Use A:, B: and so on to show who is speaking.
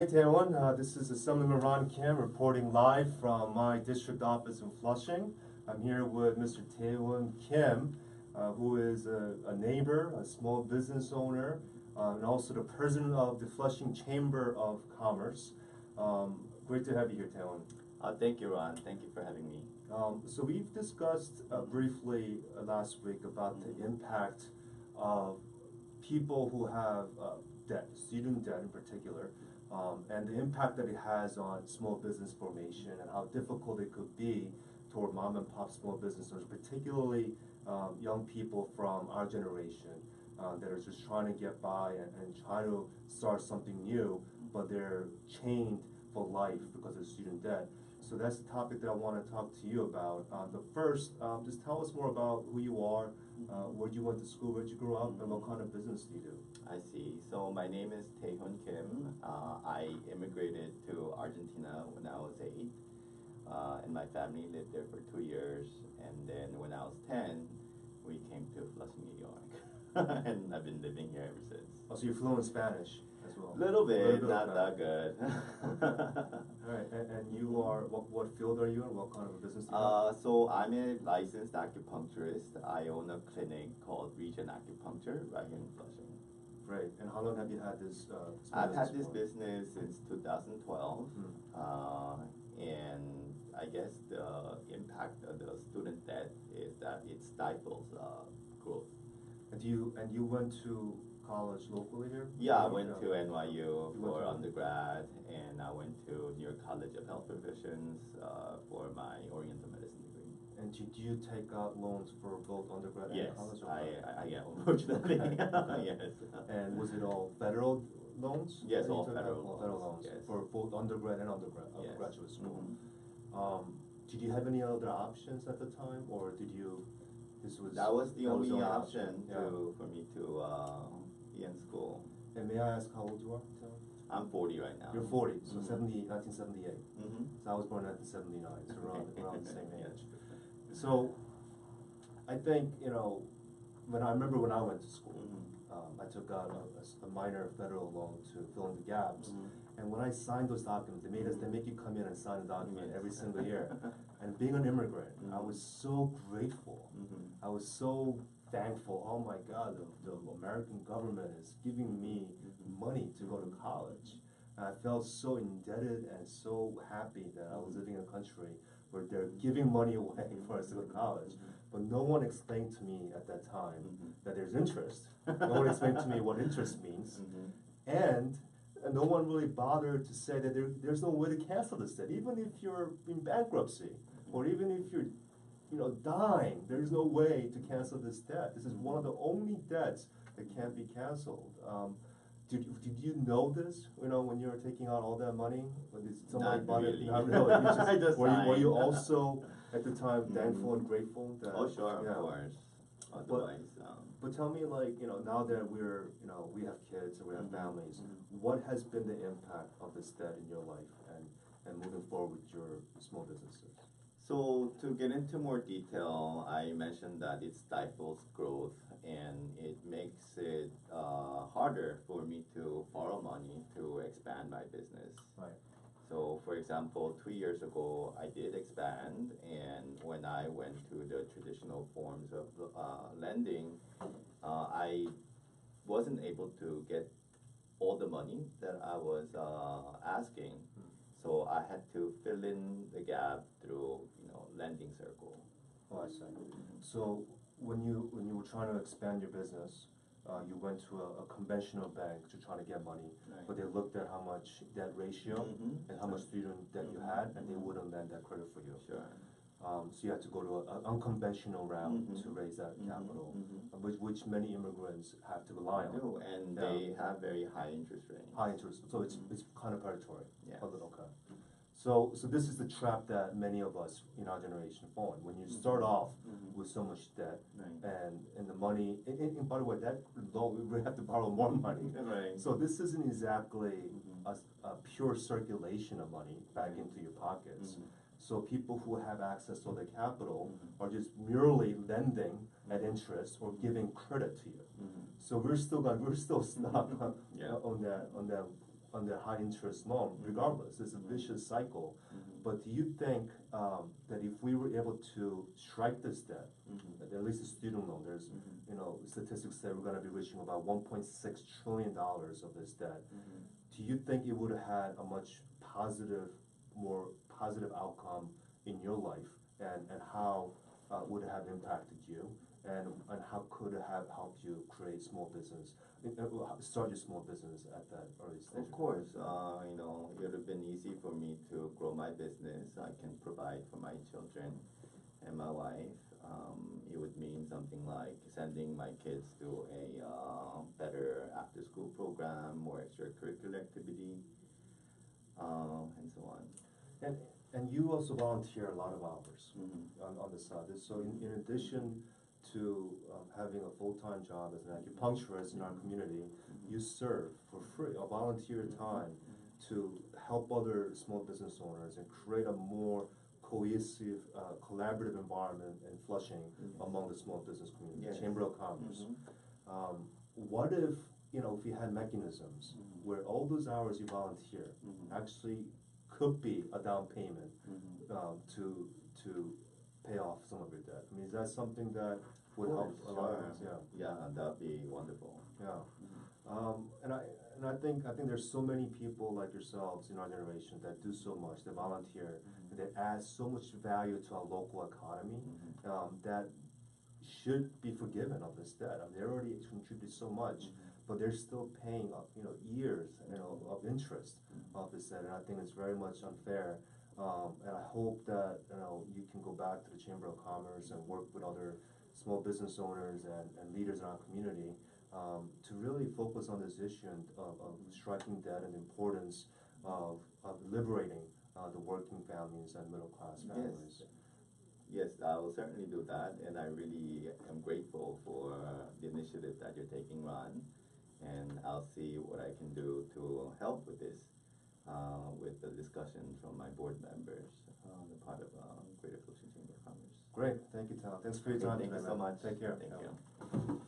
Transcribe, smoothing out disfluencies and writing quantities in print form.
A: Hey Taehoon, this is Assemblyman Ron Kim reporting live from my district office in Flushing. I'm here with Mr. Taehoon Kim, who is a neighbor, a small business owner, and also the president of the Flushing Chamber of Commerce. Great to have you here, Taehoon.
B: Thank you, Ron. Thank you for having me.
A: So we've discussed briefly last week about the impact of people who have debt, student debt in particular, and the impact that it has on small business formation and how difficult it could be toward mom and pop small business owners, particularly young people from our generation that are just trying to get by and try to start something new, but they're chained for life because of student debt. So that's the topic that I want to talk to you about. But first, just tell us more about who you are, where you went to school, where you grew up, and what kind of business do you do?
B: I see. So my name is Taehoon Kim. I immigrated to Argentina when I was 8, and my family lived there for 2 years. And then when I was 10, we came to Flushing, New York, and I've been living here ever since.
A: Oh, so you're fluent in Spanish as well?
B: Little bit,
A: Little
B: not that good.
A: All right, and you are, what field are you in? What kind of a business do you have?
B: So I'm a licensed acupuncturist. I own a clinic called Region Acupuncture right here in Flushing.
A: Great, and how long have you had this
B: I've had this
A: for?
B: business since 2012, and I guess the impact of the student debt is that it stifles growth.
A: And you went to college locally here?
B: Yeah, I went to NYU
A: You went
B: for
A: to-
B: undergrad, and I went to New York College of Health Professions for my Oriental Medicine degree.
A: And did you take out loans for both undergrad
B: Yes,
A: and college?
B: I yeah, unfortunately,
A: Okay.
B: yes.
A: And was it all federal loans?
B: Yes,
A: that you
B: all
A: took out?
B: federal
A: All federal
B: loans,
A: loans
B: yes.
A: for both undergrad and
B: Yes.
A: graduate school.
B: Mhm.
A: Did you have any other options at the time, or did you?
B: That was the only
A: option.
B: option for me to be in school.
A: And may I ask how old you are?
B: I'm 40 right now.
A: You're 40, so
B: Mhm.
A: 1978.
B: Mm-hmm.
A: So I was born in 1979, so around the same age. So I think, when I remember when I went to school, I took out a minor federal loan to fill in the gaps. And when I signed those documents, they make you come in and sign a document every single year. And being an immigrant, I was so grateful. I was so thankful. Oh my God, the American government is giving me money to go to college. And I felt so indebted and so happy that I was living in a country where they're giving money away for us to go to college. But no one explained to me at that time that there's interest. No one explained to me what interest means. And no one really bothered to say that there's no way to cancel this debt. Even if you're in bankruptcy, or even if you're dying, there's no way to cancel this debt. This is one of the only debts that can't be canceled. Did you know this, when you were taking out all that money? Or did somebody
B: Not really.
A: Not really. You just,
B: I just
A: were you
B: signed.
A: also, at the time, thankful and grateful that?
B: Oh, sure,
A: yeah.
B: of course. Otherwise,
A: But tell me, now that we have kids and we have families, what has been the impact of this debt in your life and moving forward with your small businesses?
B: So to get into more detail, I mentioned that it stifles growth and it makes it harder for me to borrow money to expand my business.
A: Right.
B: So for example, 2 years ago, I did expand, and when I went to the traditional forms of lending, I wasn't able to get all the money that I was asking. So I had to fill in the gap through, lending circle.
A: Oh, I see. So when you were trying to expand your business, you went to a conventional bank to try to get money,
B: Right.
A: but they looked at how much debt ratio and how much student debt you had, and they wouldn't lend that credit for you.
B: Sure.
A: So you had to go to an unconventional route to raise that capital, which many immigrants have to rely on.
B: I do, and
A: Yeah.
B: they have very high interest rates.
A: High interest, so it's kind of predatory.
B: Yes.
A: Okay. So this is the trap that many of us in our generation fall in. When you start off with so much debt,
B: Right.
A: and the money, and by the way, that loan, we have to borrow more money.
B: Right.
A: So this isn't exactly a pure circulation of money back into your pockets. So people who have access to the capital are just merely lending at interest or giving credit to you. So we're still stuck
B: Yeah.
A: on that under high interest loan, regardless, it's a vicious cycle. But do you think that if we were able to strike this debt, at least the student loan, there's you know, statistics say we're gonna be reaching about $1.6 trillion of this debt. Do you think it would have had a much more positive outcome in your life, and how would it have impacted you, and how could it have helped you create small business, start your small business at that early stage?
B: Of course, you know, it would have been easy for me to grow my business. I can provide for my children and my wife. It would mean something like sending my kids to a better after-school program, more extracurricular activity, and so on.
A: And you also volunteer a lot of hours on the side. So in addition to having a full-time job as an acupuncturist in our community, you serve for free, or volunteer time to help other small business owners and create a more cohesive, collaborative environment in Flushing among the small business community, Chamber of Commerce. What if, you know, if you had mechanisms where all those hours you volunteer actually could be a down payment to pay off some of your debt? I mean, is that something that would help a lot of us?
B: Yeah, that'd be wonderful.
A: Yeah. And I think there's so many people like yourselves in our generation that do so much, that volunteer, that add so much value to our local economy, that should be forgiven of this debt. I mean, they already contribute so much, but they're still paying, you know, years, you know, of interest of this debt, and I think it's very much unfair. And I hope that, you know, you can go back to the Chamber of Commerce and work with other small business owners and leaders in our community to really focus on this issue of striking debt and the importance of liberating the working families and middle-class families.
B: Yes, I will certainly do that, and I really am grateful for the initiative that you're taking, Ron, and I'll see what I can do to help with this, with the discussion from my board members, the part of Greater Flushing Chamber of Commerce.
A: Great, thank you, Tal. Thanks for your time.
B: Thank you so much.
A: Take care.
B: Thank you.